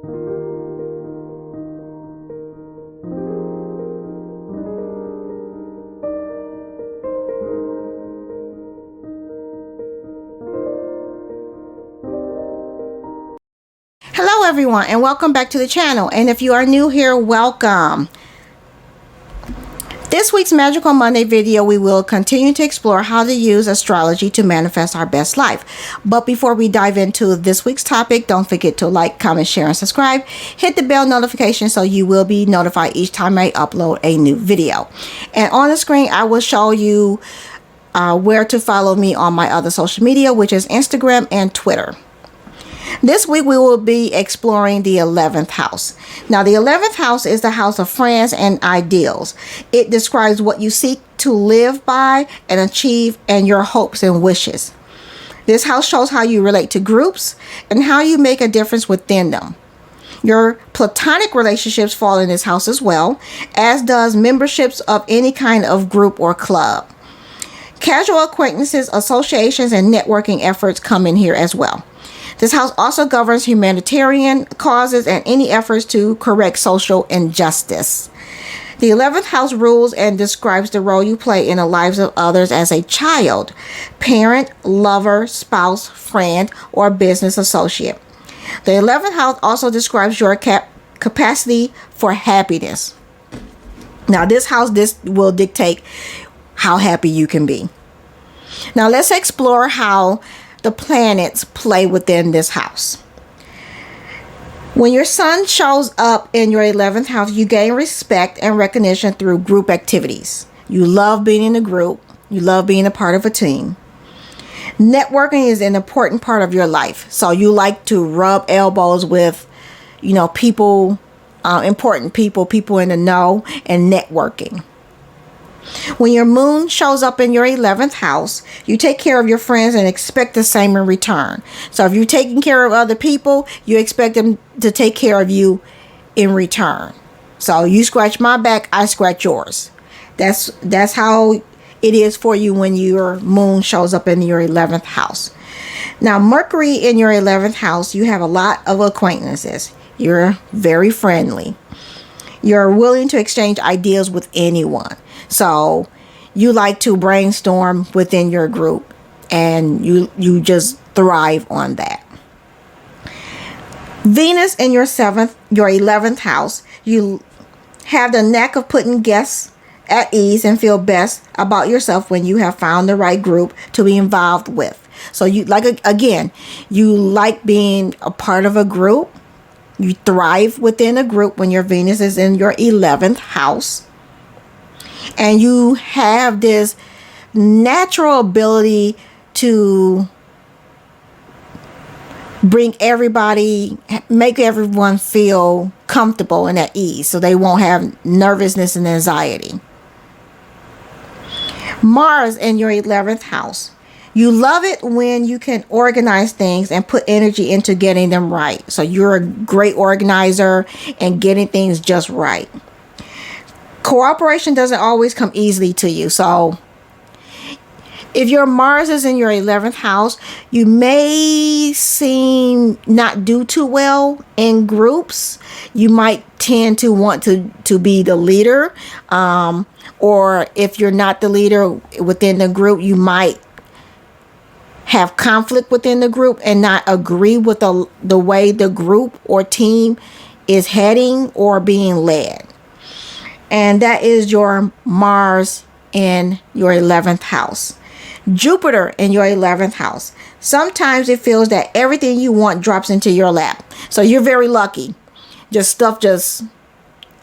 Hello everyone, and welcome back to the channel. And if you are new here, welcome. This week's Magical Monday video, we will continue to explore how to use astrology to manifest our best life. But before we dive into this week's topic, don't forget to like, comment, share, and subscribe. Hit the bell notification so you will be notified each time I upload a new video. And on the screen, I will show you where to follow me on my other social media, which is Instagram and Twitter. This week we will be exploring the 11th house. Now, the 11th house is the house of friends and ideals. It describes what you seek to live by and achieve and your hopes and wishes. This house shows how you relate to groups and how you make a difference within them. Your platonic relationships fall in this house as well, as does memberships of any kind of group or club. Casual acquaintances, associations, and networking efforts come in here as well. This house also governs humanitarian causes and any efforts to correct social injustice. The 11th house rules and describes the role you play in the lives of others as a child, parent, lover, spouse, friend, or business associate. The 11th house also describes your capacity for happiness. Now, this will dictate how happy you can be. Now, let's explore how the planets play within this house. When your sun shows up in your 11th house, you gain respect and recognition through group activities. You love being in a group. You love being a part of a team. Networking is an important part of your life. So you like to rub elbows with, people, important people in the know, and networking. When your moon shows up in your 11th house, you take care of your friends and expect the same in return. So if you're taking care of other people, you expect them to take care of you in return. So you scratch my back, I scratch yours. That's how it is for you when your moon shows up in your 11th house. Now, Mercury in your 11th house, you have a lot of acquaintances. You're very friendly. You're willing to exchange ideas with anyone. So you like to brainstorm within your group, and you just thrive on that. Venus in your 11th house, you have the knack of putting guests at ease and feel best about yourself when you have found the right group to be involved with. So you like being a part of a group. You thrive within a group when your Venus is in your 11th house. And you have this natural ability to make everyone feel comfortable and at ease, so they won't have nervousness and anxiety. Mars in your 11th house. You love it when you can organize things and put energy into getting them right. So you're a great organizer and getting things just right. Cooperation doesn't always come easily to you. So if your Mars is in your 11th house, you may seem not do too well in groups. You might tend to want to be the leader. Or if you're not the leader within the group, you might have conflict within the group and not agree with the way the group or team is heading or being led. And that is your Mars in your 11th house. Jupiter in your 11th house. Sometimes it feels that everything you want drops into your lap. So you're very lucky.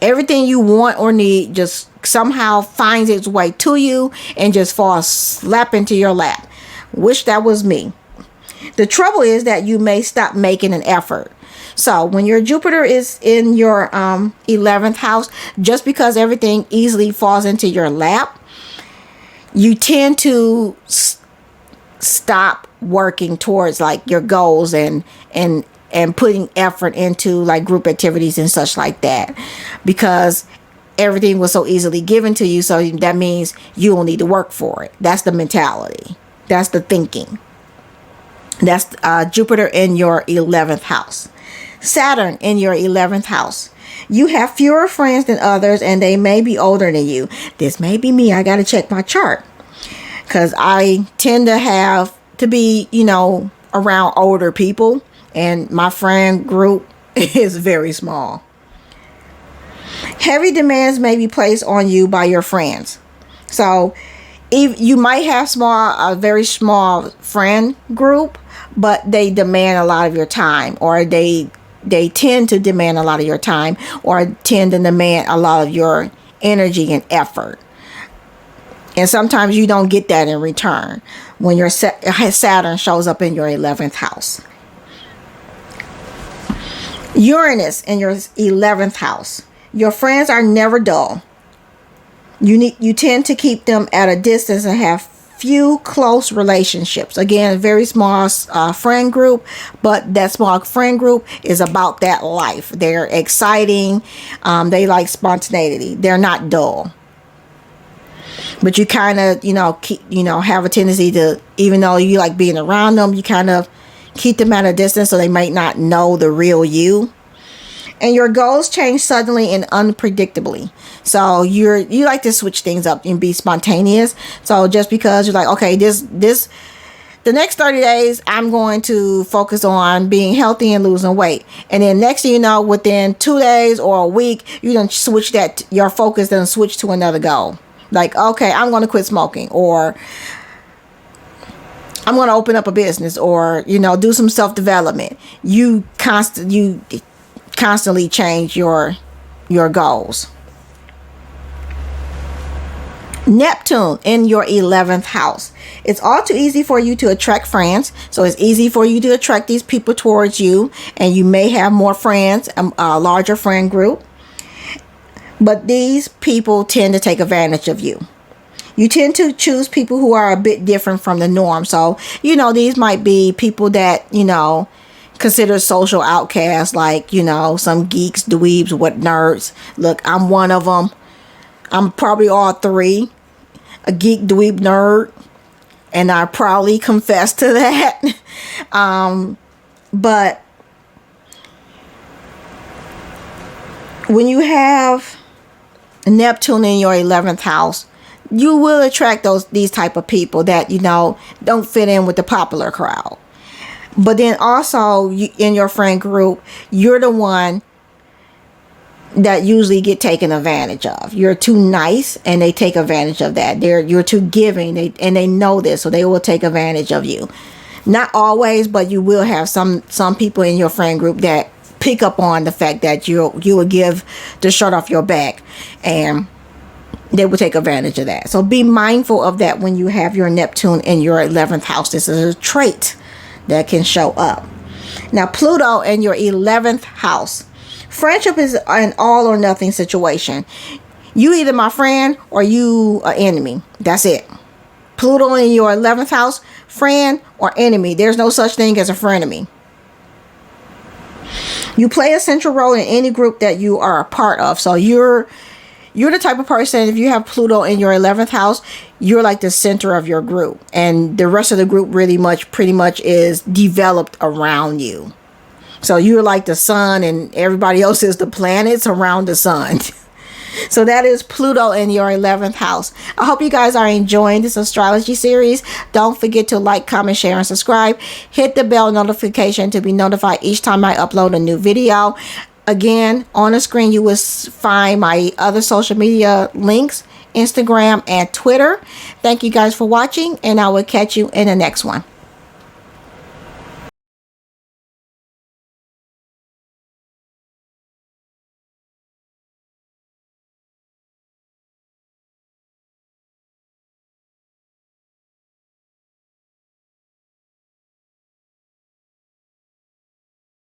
Everything you want or need just somehow finds its way to you and just falls slap into your lap. Wish that was me. The trouble is that you may stop making an effort. So when your Jupiter is in your 11th house, just because everything easily falls into your lap, you tend to stop working towards like your goals and putting effort into like group activities and such like that, because everything was so easily given to you. So that means you don't need to work for it. That's the mentality. That's the thinking. That's Jupiter in your 11th house. Saturn in your 11th house. You have fewer friends than others, and they may be older than you. This may be me. I got to check my chart, because I tend to have to be, around older people, and my friend group is very small. Heavy demands may be placed on you by your friends. So if you might have a very small friend group, but they demand a lot of your time, or they tend to demand a lot of your time, or tend to demand a lot of your energy and effort. And sometimes you don't get that in return when your Saturn shows up in your 11th house. Uranus in your 11th house. Your friends are never dull. You tend to keep them at a distance and have few close relationships. Again, very small friend group, but that small friend group is about that life. They're exciting. They like spontaneity. They're not dull. But you kind of, have a tendency to, even though you like being around them, you kind of keep them at a distance so they might not know the real you. And your goals change suddenly and unpredictably. So you like to switch things up and be spontaneous. So just because you're like, okay, the next 30 days, I'm going to focus on being healthy and losing weight. And then next thing you know, within 2 days or a week, you don't switch your focus, then switch to another goal. Like, okay, I'm going to quit smoking, or I'm going to open up a business, or, do some self-development. You constantly change your goals. Neptune in your 11th house. It's all too easy for you to attract friends. So it's easy for you to attract these people towards you, and you may have more friends, a larger friend group. But these people tend to take advantage of you. You tend to choose people who are a bit different from the norm. So, these might be people that, consider social outcasts, like, some geeks, dweebs, nerds. Look, I'm one of them. I'm probably all three. A geek, dweeb, nerd. And I probably confess to that. But when you have Neptune in your 11th house, you will attract these type of people that, don't fit in with the popular crowd. But then also in your friend group, you're the one that usually get taken advantage of. You're too nice, and they take advantage of that. You're too giving, and they know this, so they will take advantage of you. Not always, but you will have some people in your friend group that pick up on the fact that you will give the shirt off your back, and they will take advantage of that. So be mindful of that when you have your Neptune in your 11th house. This is a trait that can show up. Now, Pluto in your 11th house. Friendship is an all or nothing situation. You either my friend or you an enemy. That's it. Pluto in your 11th house, friend or enemy. There's no such thing as a frenemy. You play a central role in any group that you are a part of. So you're the type of person, if you have Pluto in your 11th house, you're like the center of your group. And the rest of the group pretty much is developed around you. So you're like the sun, and everybody else is the planets around the sun. So that is Pluto in your 11th house. I hope you guys are enjoying this astrology series. Don't forget to like, comment, share, and subscribe. Hit the bell notification to be notified each time I upload a new video. Again, on the screen you will find my other social media links, Instagram and Twitter. Thank you guys for watching, and I will catch you in the next one.